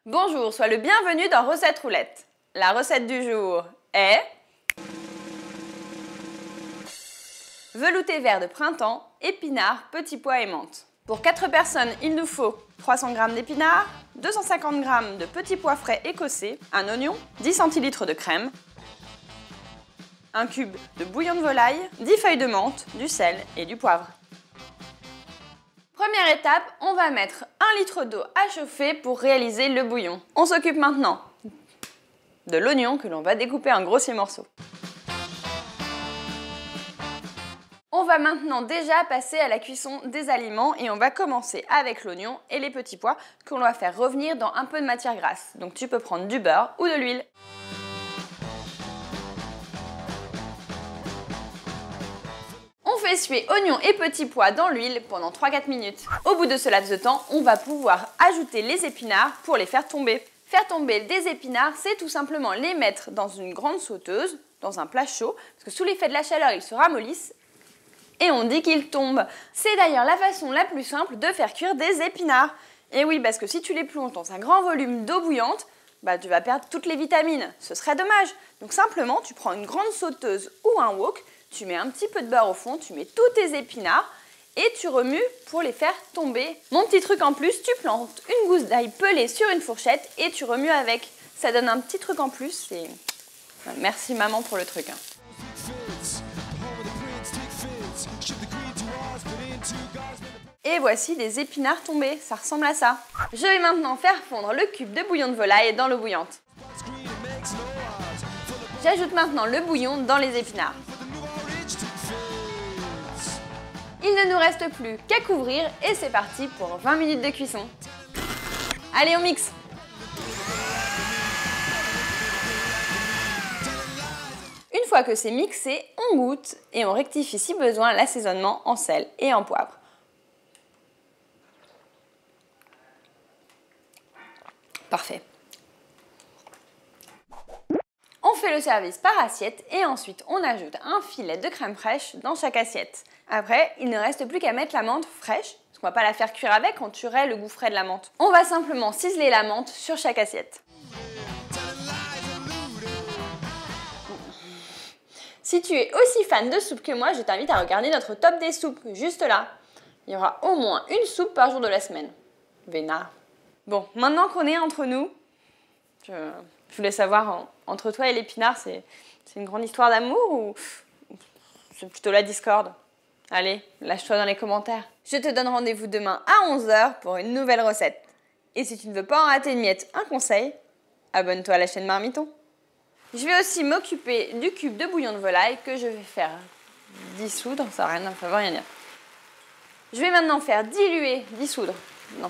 Bonjour, sois le bienvenu dans Recette Roulette. La recette du jour est velouté vert de printemps, épinards, petits pois et menthe. Pour 4 personnes, il nous faut 300 g d'épinards, 250 g de petits pois frais écossais, un oignon, 10 centilitres de crème, un cube de bouillon de volaille, 10 feuilles de menthe, du sel et du poivre. Première étape, on va mettre 1 litre d'eau à chauffer pour réaliser le bouillon. On s'occupe maintenant de l'oignon que l'on va découper en grossiers morceaux. On va maintenant déjà passer à la cuisson des aliments et on va commencer avec l'oignon et les petits pois qu'on va faire revenir dans un peu de matière grasse. Donc tu peux prendre du beurre ou de l'huile. On fait suer oignons et petits pois dans l'huile pendant 3-4 minutes. Au bout de ce laps de temps, on va pouvoir ajouter les épinards pour les faire tomber. Faire tomber des épinards, c'est tout simplement les mettre dans une grande sauteuse, dans un plat chaud, parce que sous l'effet de la chaleur, ils se ramollissent et on dit qu'ils tombent. C'est d'ailleurs la façon la plus simple de faire cuire des épinards. Et oui, parce que si tu les plonges dans un grand volume d'eau bouillante, tu vas perdre toutes les vitamines. Ce serait dommage. Donc simplement, tu prends une grande sauteuse ou un wok, tu mets un petit peu de beurre au fond, tu mets tous tes épinards et tu remues pour les faire tomber. Mon petit truc en plus, tu plantes une gousse d'ail pelée sur une fourchette et tu remues avec. Ça donne un petit truc en plus et merci maman pour le truc. Et voici des épinards tombés, ça ressemble à ça. Je vais maintenant faire fondre le cube de bouillon de volaille dans l'eau bouillante. J'ajoute maintenant le bouillon dans les épinards. Il ne nous reste plus qu'à couvrir et c'est parti pour 20 minutes de cuisson. Allez, on mixe! Une fois que c'est mixé, on goûte et on rectifie si besoin l'assaisonnement en sel et en poivre. Parfait. On fait le service par assiette et ensuite on ajoute un filet de crème fraîche dans chaque assiette. Après, il ne reste plus qu'à mettre la menthe fraîche, parce qu'on ne va pas la faire cuire avec, on tuerait le goût frais de la menthe. On va simplement ciseler la menthe sur chaque assiette. Si tu es aussi fan de soupe que moi, je t'invite à regarder notre top des soupes, juste là. Il y aura au moins une soupe par jour de la semaine. Vénard. Bon, maintenant qu'on est entre nous, je voulais savoir, entre toi et l'épinard, c'est une grande histoire d'amour ou c'est plutôt la discorde? Allez, lâche-toi dans les commentaires. Je te donne rendez-vous demain à 11 h pour une nouvelle recette. Et si tu ne veux pas en rater une miette, un conseil, abonne-toi à la chaîne Marmiton. Je vais aussi m'occuper du cube de bouillon de volaille que je vais faire dissoudre, ça n'a rien à dire. Je vais maintenant faire dissoudre. Non.